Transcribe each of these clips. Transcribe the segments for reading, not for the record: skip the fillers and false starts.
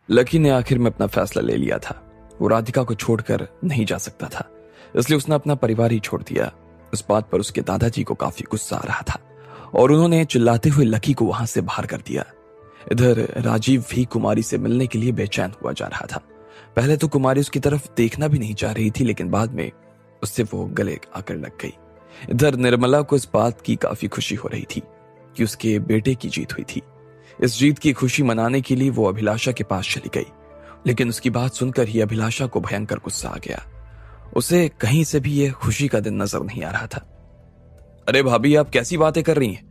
Lucky ने आखिर में अपना फैसला ले लिया था। वो राधिका को छोड़कर नहीं जा सकता था, इसलिए उसने अपना परिवार ही छोड़ दिया। इस बात पर उसके दादाजी को काफी गुस्सा आ रहा था और उन्होंने चिल्लाते हुए लकी को वहां से बाहर कर दिया। इधर राजीव भी कुमारी से मिलने के लिए बेचैन हुआ जा रहा था। पहले तो कुमारी उसकी तरफ देखना भी नहीं चाह रही थी, लेकिन बाद में उससे वो गले आकर लग गई। इधर निर्मला को इस बात की काफी खुशी हो रही थी कि उसके बेटे की जीत हुई थी। इस जीत की खुशी मनाने के लिए वो अभिलाषा के पास चली गई, लेकिन उसकी बात सुनकर ही अभिलाषा को भयंकर गुस्सा आ गया। उसे कहीं से भी यह खुशी का दिन नजर नहीं आ रहा था। अरे भाभी, आप कैसी बातें कर रही हैं?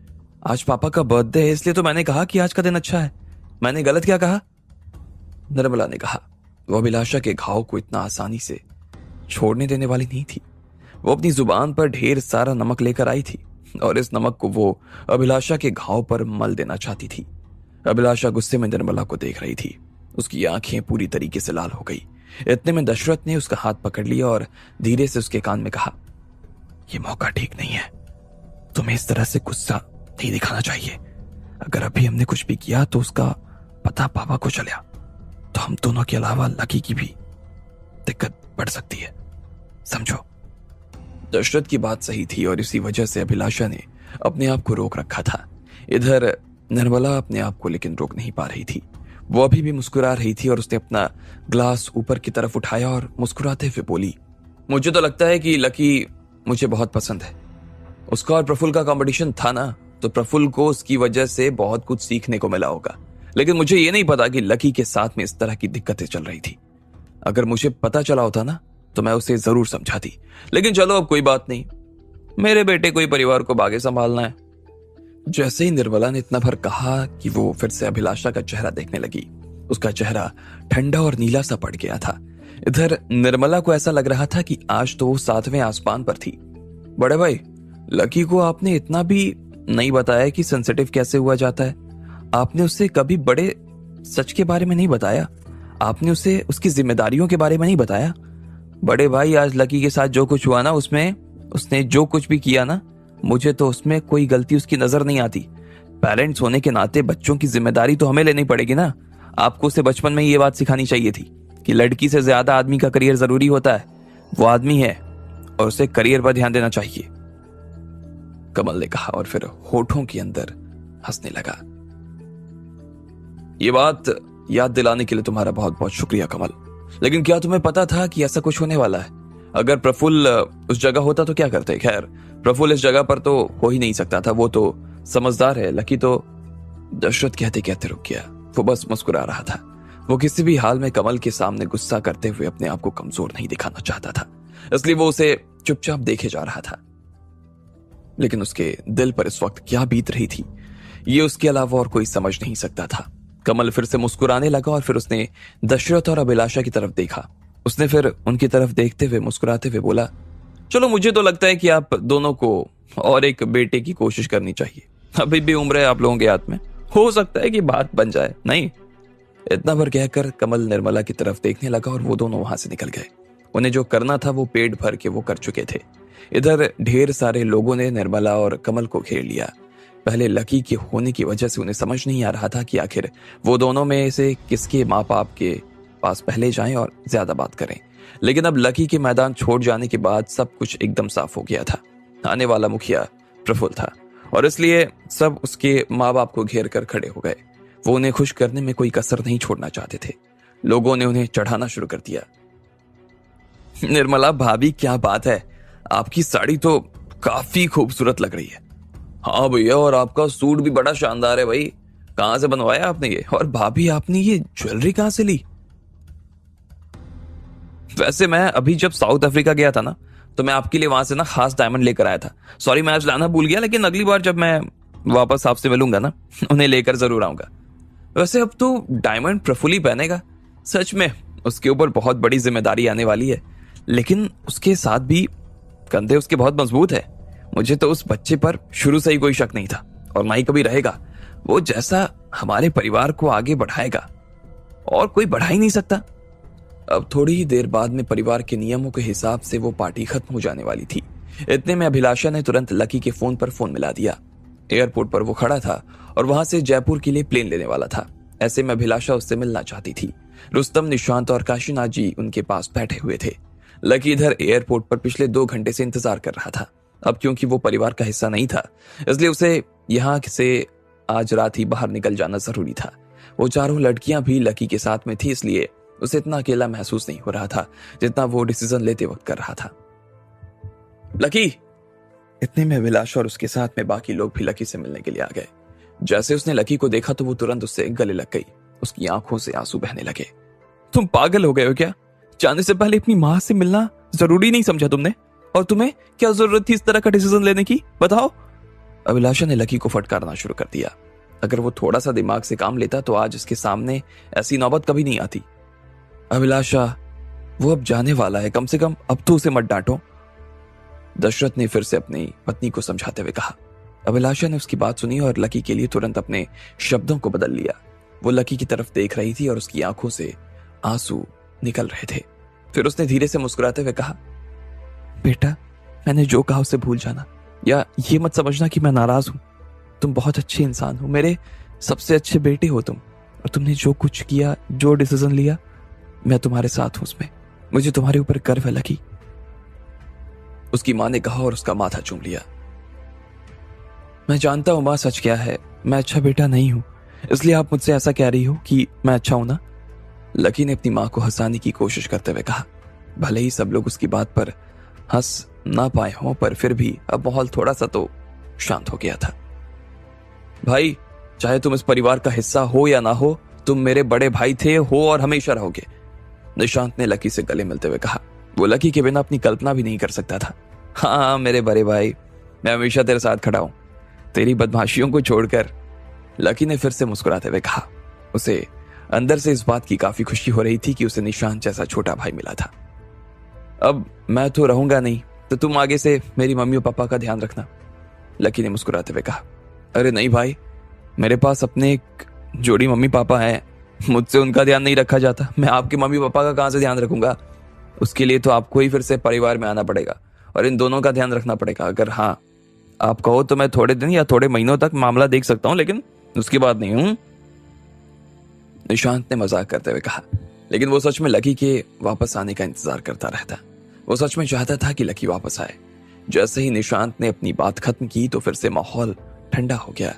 आज पापा का बर्थडे है, इसलिए तो मैंने कहा कि आज का दिन अच्छा है। मैंने गलत क्या कहा? निर्मला ने कहा। वो अभिलाषा के घाव को इतना आसानी से छोड़ने देने वाली नहीं थी। वो अपनी जुबान पर ढेर सारा नमक लेकर आई थी और इस नमक को वो अभिलाषा के घाव पर मल देना चाहती थी। अभिलाषा गुस्से में निर्मला को देख रही थी। उसकी आंखें पूरी तरीके से लाल हो गई। इतने में दशरथ ने उसका हाथ पकड़ लिया और धीरे से उसके कान में कहा, यह मौका ठीक नहीं है। तुम्हें इस तरह से गुस्सा नहीं दिखाना चाहिए। अगर अभी हमने कुछ भी किया तो उसका पता पापा को चला तो हम दोनों के अलावा लकी की भी दिक्कत बढ़ सकती है, समझो। दशरथ की बात सही थी और इसी वजह से अभिलाषा ने अपने आप को रोक रखा था। इधर निर्मला अपने आप को लेकिन रोक नहीं पा रही थी। वो अभी भी मुस्कुरा रही थी और उसने अपना ग्लास ऊपर की तरफ उठाया और मुस्कुराते हुए बोली, मुझे तो लगता है कि लकी मुझे बहुत पसंद है। उसका और प्रफुल्ल का कंपटीशन था ना, तो प्रफुल्ल को उसकी वजह से बहुत कुछ सीखने को मिला होगा, लेकिन मुझे ये नहीं पता कि लकी के साथ में इस तरह की दिक्कतें चल रही थी। अगर मुझे पता चला होता ना तो मैं उसे जरूर समझाती, लेकिन चलो अब कोई बात नहीं। मेरे बेटे को ही परिवार को आगे संभालना है। जैसे ही निर्मला ने इतना भर कहा कि वो फिर से अभिलाषा का चेहरा देखने लगी। उसका चेहरा ठंडा और नीला सा पड़ गया था। इधर निर्मला को ऐसा लग रहा था कि आज तो वो 7वें आसमान पर थी। बड़े भाई, लकी को आपने इतना भी नहीं बताया कि सेंसिटिव कैसे हुआ जाता है। आपने उससे कभी बड़े सच के बारे में नहीं बताया। आपने उसे उसकी जिम्मेदारियों के बारे में नहीं बताया। बड़े भाई, आज लकी के साथ जो कुछ हुआ ना, उसमें उसने जो कुछ भी किया ना, मुझे तो उसमें कोई गलती उसकी नजर नहीं आती। पेरेंट्स होने के नाते बच्चों की जिम्मेदारी तो हमें लेनी पड़ेगी ना। आपको उसे बचपन में ये बात सिखानी चाहिए थी कि लड़की से ज्यादा आदमी का करियर जरूरी होता है। वो आदमी है और उसे करियर पर ध्यान देना चाहिए, कमल ने कहा और फिर होठों के अंदर हंसने लगा। ये बात याद दिलाने के लिए तुम्हारा बहुत बहुत शुक्रिया कमल, लेकिन क्या तुम्हें पता था कि ऐसा कुछ होने वाला है? अगर प्रफुल्ल उस जगह होता तो क्या करते? खैर, प्रफुल्ल इस जगह पर तो हो ही नहीं सकता था, वो तो समझदार है। लकी तो दशरथ कहते कहते रुक गया। वो बस मुस्कुरा रहा था। वो किसी भी हाल में कमल के सामने गुस्सा करते हुए अपने आप को कमजोर नहीं दिखाना चाहता था, इसलिए वो उसे चुपचाप देखे जा रहा था। लेकिन उसके दिल पर इस वक्त क्या बीत रही थी, ये उसके अलावा और कोई समझ नहीं सकता था। कमल फिर से मुस्कुराने लगा और फिर उसने दशरथ और अभिलाषा की तरफ देखा। उसने फिर उनकी तरफ देखते हुए मुस्कुराते हुए बोला, चलो, मुझे तो लगता है कि आप दोनों को और एक बेटे की कोशिश करनी चाहिए। अभी भी उम्र है आप लोगों के हाथ में, हो सकता है कि बात बन जाए। नहीं? इतना भर कहकर कमल निर्मला की तरफ देखने लगा और वो दोनों वहां से निकल गए। उन्हें जो करना था वो पेट भर के वो कर चुके थे। इधर ढेर सारे लोगों ने निर्मला और कमल को घेर लिया। पहले लकी के होने की वजह से उन्हें समझ नहीं आ रहा था कि आखिर वो दोनों में से किसके माँ बाप के पास पहले जाएं और ज्यादा बात करें, लेकिन अब लकी के मैदान छोड़ जाने के बाद सब कुछ एकदम साफ हो गया था। आने वाला मुखिया प्रफुल्ल था और इसलिए सब उसके माँ बाप को घेर कर खड़े हो गए। वो उन्हें खुश करने में कोई कसर नहीं छोड़ना चाहते थे। लोगों ने उन्हें चढ़ाना शुरू कर दिया। निर्मला भाभी, क्या बात है, आपकी साड़ी तो काफी खूबसूरत लग रही है। हाँ भैया, और आपका सूट भी बड़ा शानदार है भाई। कहां से बनवाया आपने ये? और भाभी, आपने ये ज्वेलरी कहां से ली? वैसे मैं अभी जब साउथ अफ्रीका गया था ना, तो मैं आपके लिए वहां से ना खास डायमंड लेकर आया था। सॉरी, मैं आज लाना भूल गया, लेकिन अगली बार जब मैं वापस आपसे मिलूंगा ना, उन्हें लेकर जरूर आऊंगा। वैसे अब तो डायमंड प्रफुल्ल ही पहनेगा। सच में उसके ऊपर बहुत बड़ी जिम्मेदारी आने वाली है, लेकिन उसके साथ भी कंधे उसके बहुत मजबूत है। मुझे तो उस बच्चे पर शुरू से ही कोई शक नहीं था और ना ही कभी रहेगा। वो जैसा हमारे परिवार को आगे बढ़ाएगा और कोई बढ़ा ही नहीं सकता। अब थोड़ी ही देर बाद में परिवार के नियमों के हिसाब से वो पार्टी खत्म हो जाने वाली थी। इतने में अभिलाषा ने तुरंत लकी के फोन पर फोन मिला दिया। एयरपोर्ट पर वो खड़ा था और वहां से जयपुर के लिए प्लेन लेने वाला था। ऐसे में अभिलाषा उससे मिलना चाहती थी। रुस्तम, निशांत और काशीनाथ जी उनके पास बैठे हुए थे। लकी इधर एयरपोर्ट पर पिछले 2 घंटे से इंतजार कर रहा था। अब क्योंकि वो परिवार का हिस्सा नहीं था, इसलिए उसे यहाँ से आज रात ही बाहर निकल जाना जरूरी था। वो चारों लड़कियां भी लकी के साथ में थी, इसलिए उसे इतना अकेला महसूस नहीं हो रहा था जितना वो डिसीजन लेते वक्त कर रहा था। लकी! इतने में अभिलाष और उसके साथ में बाकी लोग भी लकी से मिलने के लिए आ गए। जैसे उसने लकी को देखा तो वो तुरंत उससे गले लग गई। उसकी आंखों से आंसू बहने लगे। तुम पागल हो गए हो क्या? जाने से पहले अपनी मां से मिलना जरूरी नहीं समझा तुमने? और तुम्हें क्या जरूरत थी इस तरह का डिसीजन लेने की, बताओ? अभिलाषा ने लकी को फटकारना शुरू कर दिया। अगर वो थोड़ा सा दिमाग से काम लेता तो आज इसके सामने ऐसी नौबत कभी नहीं आती। अभिलाषा, वो अब जाने वाला है, कम से कम अब तो उसे मत डांटो। दशरथ ने फिर से अपनी पत्नी को समझाते हुए कहा। अभिलाषा ने उसकी बात सुनी और लकी के लिए तुरंत अपने शब्दों को बदल लिया। वो लकी की तरफ देख रही थी और उसकी आंखों से आंसू निकल रहे थे। फिर उसने धीरे से मुस्कुराते हुए कहा, बेटा, मैंने जो कहा उसे भूल जाना, या ये मत समझना कि मैं नाराज हूं। तुम बहुत अच्छे इंसान हो, मेरे सबसे अच्छे बेटे हो तुम, और तुमने जो कुछ किया, जो डिसीजन लिया, मैं तुम्हारे साथ हूं उसमें। मुझे तुम्हारे ऊपर गर्व है लकी। उसकी मां ने कहा और उसका माथा चूम लिया। मैं जानता हूं मां, सच क्या है, मैं अच्छा बेटा नहीं हूं, इसलिए आप मुझसे ऐसा कह रही हो कि मैं अच्छा हूं ना? लकी ने अपनी मां को हंसाने की कोशिश करते हुए कहा। भले ही सब लोग उसकी बात पर हंस ना पाए हों, पर फिर भी अब माहौल थोड़ा सा तो शांत हो गया था। भाई, चाहे तुम इस परिवार का हिस्सा हो या ना हो, तुम मेरे बड़े भाई थे, हो और हमेशा रहोगे, निशांत ने लकी से गले मिलते हुए कहा। वो लकी के बिना अपनी कल्पना भी नहीं कर सकता था। हाँ मेरे बड़े भाई, मैं हमेशा तेरे साथ खड़ा हूं, तेरी बदमाशियों को छोड़कर, लकी ने फिर से मुस्कुराते हुए कहा। उसे अंदर से इस बात की काफी खुशी हो रही थी कि उसे निशांत जैसा छोटा भाई मिला था। अब मैं तो रहूंगा नहीं, तो तुम आगे से मेरी मम्मी और पापा का ध्यान रखना, लकी ने मुस्कुराते हुए कहा। अरे नहीं भाई, मेरे पास अपने एक जोड़ी मम्मी पापा हैं, मुझसे उनका ध्यान नहीं रखा जाता, मैं आपके मम्मी पापा का कहां से ध्यान रखूंगा? उसके लिए तो आपको ही फिर से परिवार में आना पड़ेगा और इन दोनों का ध्यान रखना पड़ेगा। अगर हाँ आप कहो तो मैं थोड़े दिन या थोड़े महीनों तक मामला देख सकता हूं, लेकिन उसके बाद नहीं हूं, निशांत ने मजाक करते हुए कहा। लेकिन वो सच में लकी के वापस आने का इंतजार करता रहता। वो सच में चाहता था कि लकी वापस आए। जैसे ही निशांत ने अपनी बात खत्म की तो फिर से माहौल ठंडा हो गया।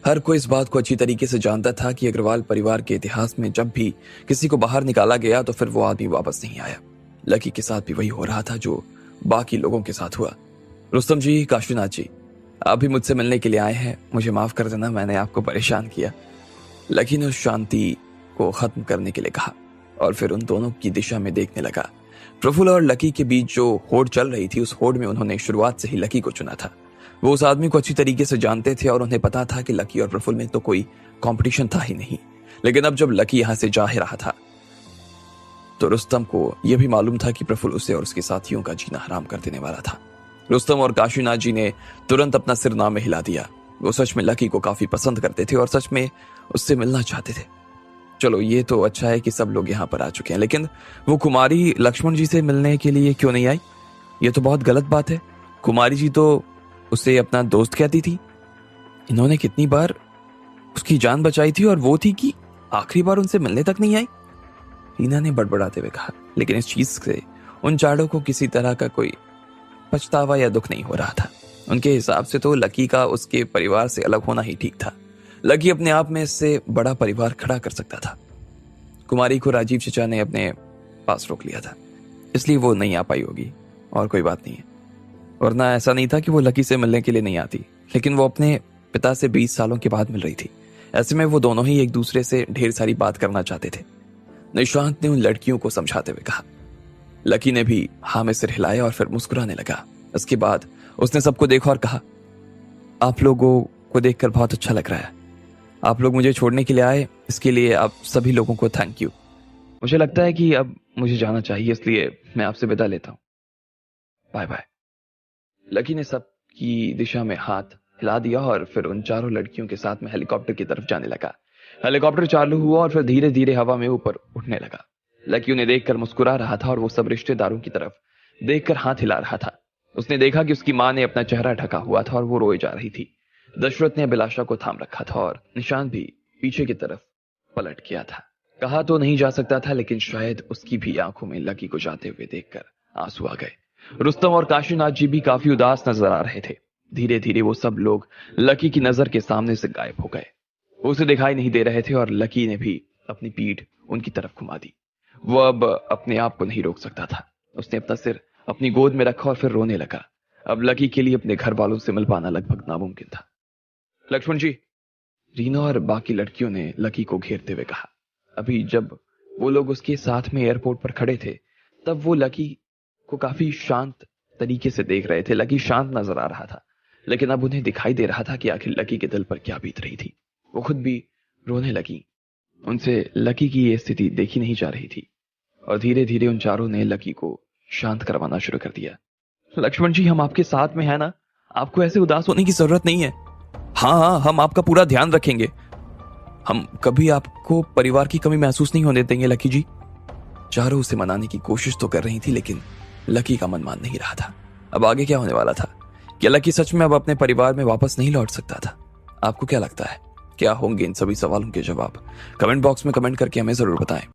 हर कोई इस बात को अच्छी तरीके से जानता था कि अग्रवाल परिवार के इतिहास में जब भी किसी को बाहर निकाला गया तो फिर वो आदमी वापस नहीं आया। लकी के साथ भी वही हो रहा था जो बाकी लोगों के साथ हुआ। रुस्तम जी, काशीनाथ जी, आप भी मुझसे मिलने के लिए आए हैं, मुझे माफ कर देना, मैंने आपको परेशान किया, लकी ने उस शांति को खत्म करने के लिए कहा और फिर उन दोनों की दिशा में देखने लगा। प्रफुल्ल और लकी के बीच जो होड़ चल रही थी, उस होड़ में उन्होंने शुरुआत से ही लकी को चुना था। वो उस आदमी को अच्छी तरीके से जानते थे और उन्हें पता था कि लकी और प्रफुल्ल में तो कोई कंपटीशन था ही नहीं। लेकिन अब जब लकी यहां से जा ही रहा था तो रुस्तम को यह भी मालूम था कि प्रफुल्ल उसे और उसके साथियों का जीना हराम कर देने वाला था। रुस्तम और काशीनाथ जी ने तुरंत अपना सिर नाम में हिला दिया। वो सच में लकी को काफी पसंद करते थे और सच में उससे मिलना चाहते थे। चलो ये तो अच्छा है कि सब लोग यहाँ पर आ चुके हैं, लेकिन वो कुमारी लक्ष्मण जी से मिलने के लिए क्यों नहीं आई? ये तो बहुत गलत बात है। कुमारी जी तो उसे अपना दोस्त कहती थी, इन्होंने कितनी बार उसकी जान बचाई थी और वो थी कि आखिरी बार उनसे मिलने तक नहीं आई, रीना ने बड़बड़ाते हुए कहा। लेकिन इस चीज से उन चारों को किसी तरह का कोई पछतावा या दुख नहीं हो रहा था। उनके हिसाब से तो लकी का उसके परिवार से अलग होना ही ठीक था। लकी अपने आप में इससे बड़ा परिवार खड़ा कर सकता था। कुमारी को राजीव चचा ने अपने पास रोक लिया था, इसलिए वो नहीं आ पाई होगी, और कोई बात नहीं है। वरना ऐसा नहीं था कि वो लकी से मिलने के लिए नहीं आती, लेकिन वो अपने पिता से 20 सालों के बाद मिल रही थी। ऐसे में वो दोनों ही एक दूसरे से ढेर सारी बात करना चाहते थे। निशांत ने उन लड़कियों को समझाते हुए कहा। लकी ने भी हाँ में सिर हिलाया और फिर मुस्कुराने लगा। इसके बाद उसने सबको देखा और कहा, आप लोगों को देखकर बहुत अच्छा लग रहा है। आप लोग मुझे छोड़ने के लिए आए, इसके लिए आप सभी लोगों को थैंक यू। मुझे लगता है कि अब मुझे जाना चाहिए, इसलिए मैं आपसे विदा लेता हूं। Bye bye. लकी ने सबकी दिशा में हाथ हिला दिया और फिर उन चारों लड़कियों के साथ में हेलीकॉप्टर की तरफ जाने लगा। हेलीकॉप्टर चालू हुआ और फिर धीरे धीरे हवा में ऊपर उठने लगा। लकी उन्हें देखकर मुस्कुरा रहा था और वो सब रिश्तेदारों की तरफ देखकर हाथ हिला रहा था। उसने देखा कि उसकी मां ने अपना चेहरा ढका हुआ था और वो रोए जा रही थी। दशरथ ने अभिलाषा को थाम रखा था और निशांत भी पीछे की तरफ पलट गया था। कहा तो नहीं जा सकता था, लेकिन शायद उसकी भी आंखों में लकी को जाते हुए देखकर आंसू आ गए। रुस्तम और काशीनाथ जी भी काफी उदास नजर आ रहे थे। धीरे धीरे वो सब लोग लकी की नजर के सामने से गायब हो गए। वो उसे दिखाई नहीं दे रहे थे और लकी ने भी अपनी पीठ उनकी तरफ घुमा दी। वो अब अपने आप को नहीं रोक सकता था। उसने अपना सिर अपनी गोद में रखा और फिर रोने लगा। अब लकी के लिए अपने घर वालों से मिल पाना लगभग नामुमकिन था। लक्ष्मण जी, रीना और बाकी लड़कियों ने लकी को घेरते हुए कहा। अभी जब वो लोग उसके साथ में एयरपोर्ट पर खड़े थे, तब वो लकी को काफी शांत तरीके से देख रहे थे। लकी शांत नजर आ रहा था, लेकिन अब उन्हें दिखाई दे रहा था कि आखिर लकी के दिल पर क्या बीत रही थी। वो खुद भी रोने लगी। उनसे लकी की ये स्थिति देखी नहीं जा रही थी और धीरे धीरे उन चारों ने लकी को शांत करवाना शुरू कर दिया। लक्ष्मण जी, हम आपके साथ में है ना, आपको ऐसे उदास होने की जरूरत नहीं है। हाँ हाँ, हम आपका पूरा ध्यान रखेंगे। हम कभी आपको परिवार की कमी महसूस नहीं होने देंगे लकी जी। चारों उसे मनाने की कोशिश तो कर रही थी, लेकिन लकी का मन मान नहीं रहा था। अब आगे क्या होने वाला था? क्या लकी सच में अब अपने परिवार में वापस नहीं लौट सकता था? आपको क्या लगता है, क्या होंगे इन सभी सवालों के जवाब? कमेंट बॉक्स में कमेंट करके हमें जरूर बताएं।